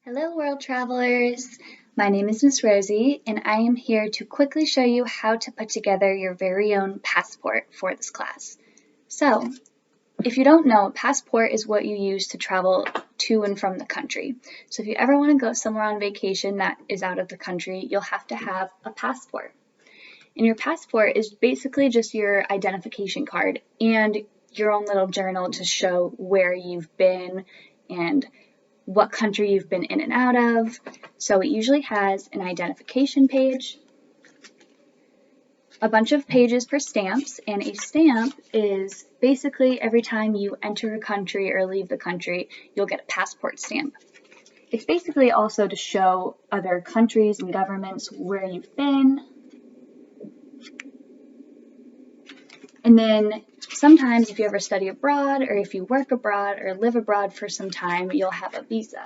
Hello, world travelers! My name is Miss Rosie, and I am here to quickly show you how to put together your very own passport for this class. So, if you don't know, a passport is what you use to travel to and from the country. So if you ever want to go somewhere on vacation that is out of the country, you'll have to have a passport. And your passport is basically just your identification card and your own little journal to show where you've been and what country you've been in and out of. So it usually has an identification page, a bunch of pages for stamps, and a stamp is basically every time you enter a country or leave the country, you'll get a passport stamp. It's basically also to show other countries and governments where you've been. And then sometimes if you ever study abroad or if you work abroad or live abroad for some time, you'll have a visa.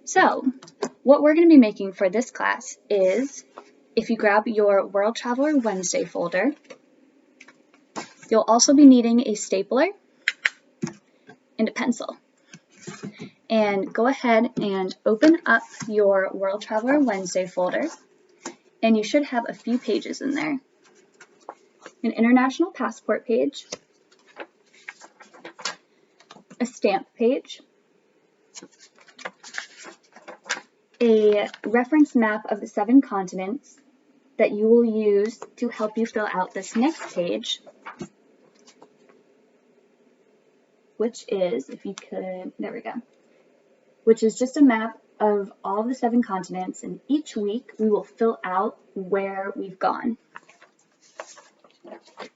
So what we're going to be making for this class is, if you grab your World Traveler Wednesday folder, you'll also be needing a stapler and a pencil. And go ahead and open up your World Traveler Wednesday folder, and you should have a few pages in there. An international passport page, a stamp page, a reference map of the 7 continents that you will use to help you fill out this next page, which is, if you could, there we go, which is just a map of all the 7 continents, and each week we will fill out where we've gone.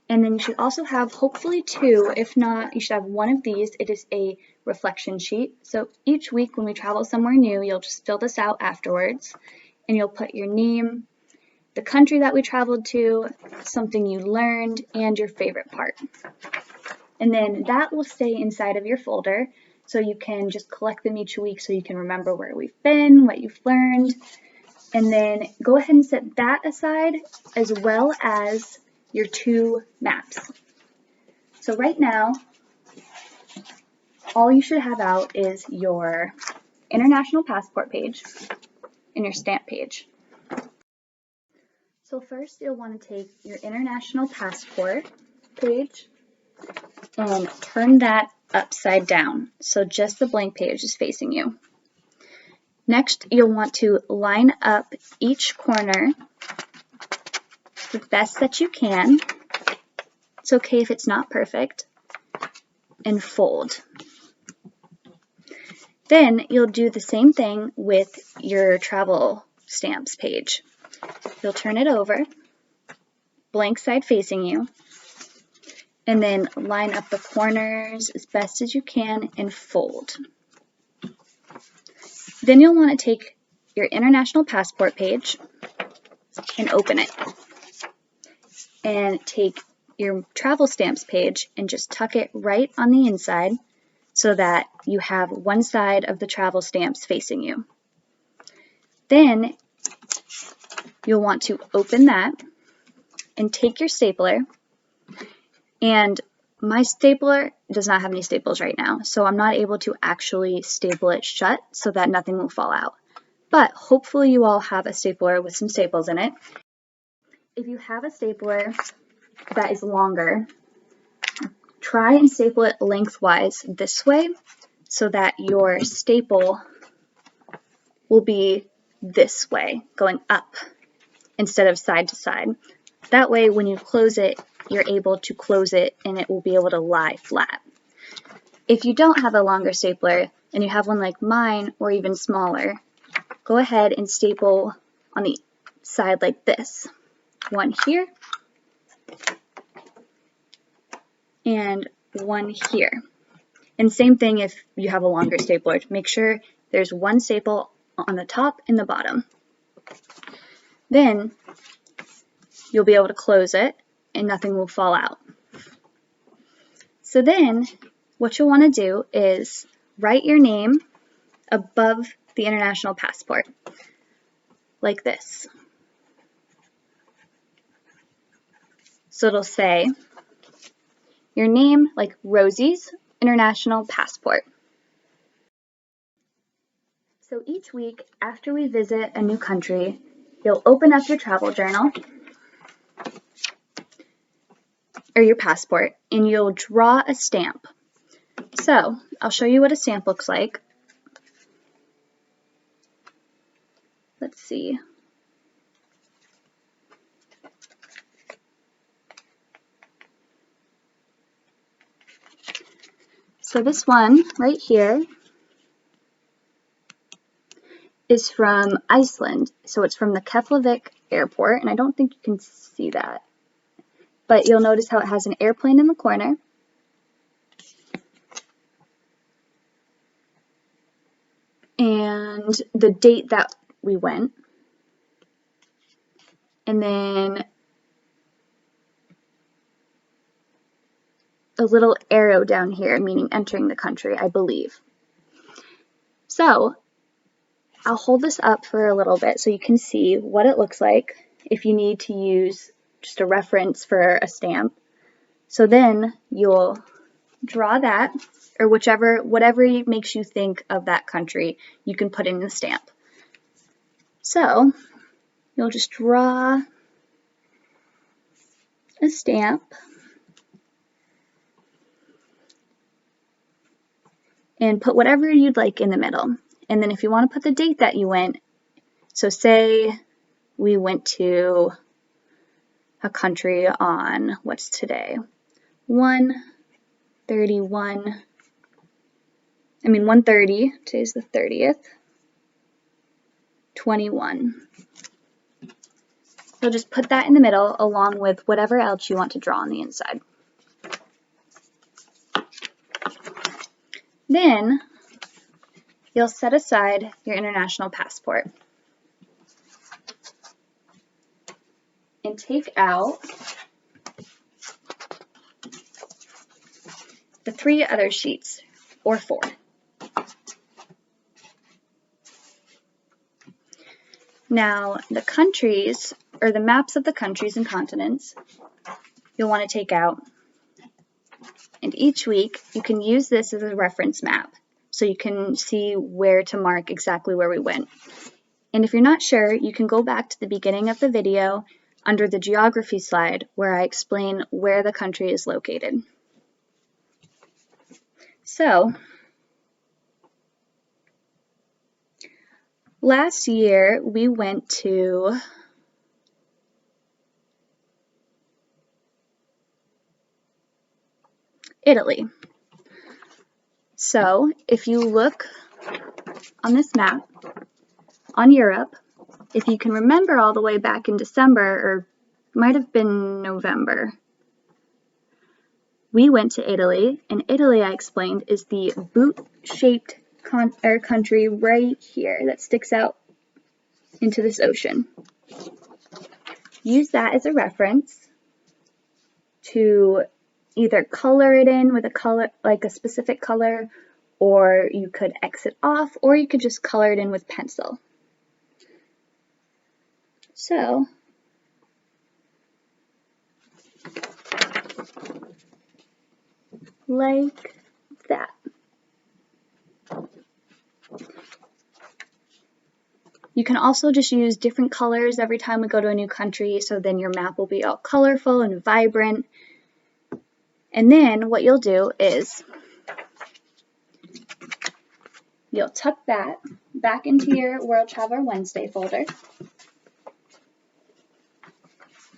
And then you should also have hopefully 2, if not, you should have one of these. It is a reflection sheet. So each week when we travel somewhere new, you'll just fill this out afterwards, and you'll put your name, the country that we traveled to, something you learned, and your favorite part. And then that will stay inside of your folder, so you can just collect them each week so you can remember where we've been, what you've learned. And then go ahead and set that aside, as well as your 2 maps. So right now, all you should have out is your international passport page and your stamp page. So first you'll want to take your international passport page and turn that upside down, so just the blank page is facing you. Next, you'll want to line up each corner the best that you can. It's okay if it's not perfect. And fold. Then you'll do the same thing with your travel stamps page. You'll turn it over, blank side facing you, and then line up the corners as best as you can and fold. Then you'll want to take your international passport page and open it. And take your travel stamps page and just tuck it right on the inside so that you have one side of the travel stamps facing you. Then you'll want to open that and take your stapler, and my stapler does not have any staples right now, so I'm not able to actually staple it shut so that nothing will fall out. But hopefully you all have a stapler with some staples in it. If you have a stapler that is longer, try and staple it lengthwise this way so that your staple will be this way, going up instead of side to side. That way when you close it, you're able to close it and it will be able to lie flat. If you don't have a longer stapler and you have one like mine or even smaller, go ahead and staple on the side like this. One here and one here. And same thing if you have a longer stapler. Make sure there's one staple on the top and the bottom. Then you'll be able to close it and nothing will fall out. So then what you'll want to do is write your name above the international passport like this. So it'll say your name, like Rosie's international passport. So each week after we visit a new country, you'll open up your travel journal or your passport and you'll draw a stamp. So I'll show you what a stamp looks like. Let's see. So this one right here is from Iceland. So it's from the Keflavik airport, and I don't think you can see that. But you'll notice how it has an airplane in the corner. And the date that we went. And then a little arrow down here, meaning entering the country, I believe. So I'll hold this up for a little bit so you can see what it looks like if you need to use just a reference for a stamp. So then you'll draw that, or whatever makes you think of that country, you can put in the stamp. So you'll just draw a stamp and put whatever you'd like in the middle. And then if you want to put the date that you went, so say we went to a country on, what's today? 1/30, today's the 30th, 21. So just put that in the middle along with whatever else you want to draw on the inside. Then you'll set aside your international passport and take out the 3 other sheets, or 4. Now, the countries, or the maps of the countries and continents, you'll want to take out. And each week, you can use this as a reference map, so you can see where to mark exactly where we went. And if you're not sure, you can go back to the beginning of the video under the geography slide where I explain where the country is located. So, last year we went to Italy. So, if you look on this map on Europe, if you can remember all the way back in December, or might have been November, we went to Italy, and Italy, I explained, is the boot-shaped country right here that sticks out into this ocean. Use that as a reference to either color it in with a color, like a specific color, or you could X it off, or you could just color it in with pencil. So, like that. You can also just use different colors every time we go to a new country, so then your map will be all colorful and vibrant. And then what you'll do is you'll tuck that back into your World Traveler Wednesday folder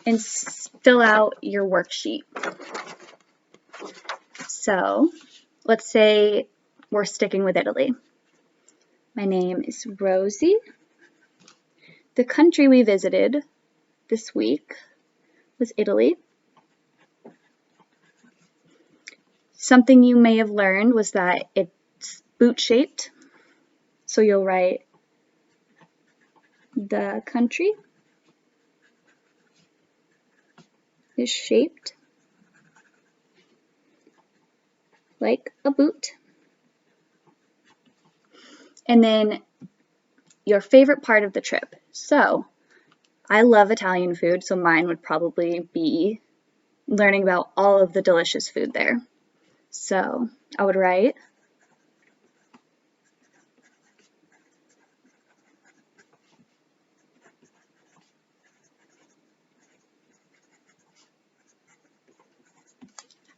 and fill out your worksheet. So let's say we're sticking with Italy. My name is Rosie. The country we visited this week was Italy. Something you may have learned was that it's boot-shaped. So you'll write the country is shaped like a boot. And then your favorite part of the trip. So I love Italian food, so mine would probably be learning about all of the delicious food there. So I would write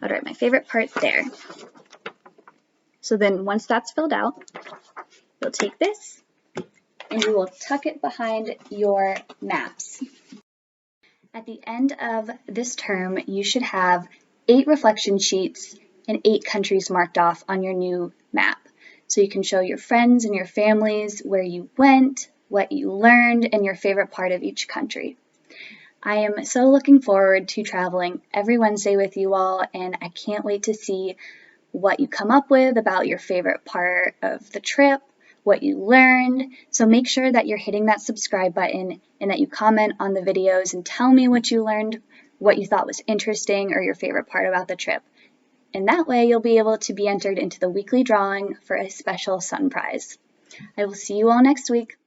I'll write my favorite part there. So then once that's filled out, you'll take this and you will tuck it behind your maps. At the end of this term, you should have 8 reflection sheets and 8 countries marked off on your new map. So you can show your friends and your families where you went, what you learned, and your favorite part of each country. I am so looking forward to traveling every Wednesday with you all, and I can't wait to see what you come up with about your favorite part of the trip, what you learned. So make sure that you're hitting that subscribe button and that you comment on the videos and tell me what you learned, what you thought was interesting, or your favorite part about the trip. And that way you'll be able to be entered into the weekly drawing for a special sun prize. I will see you all next week.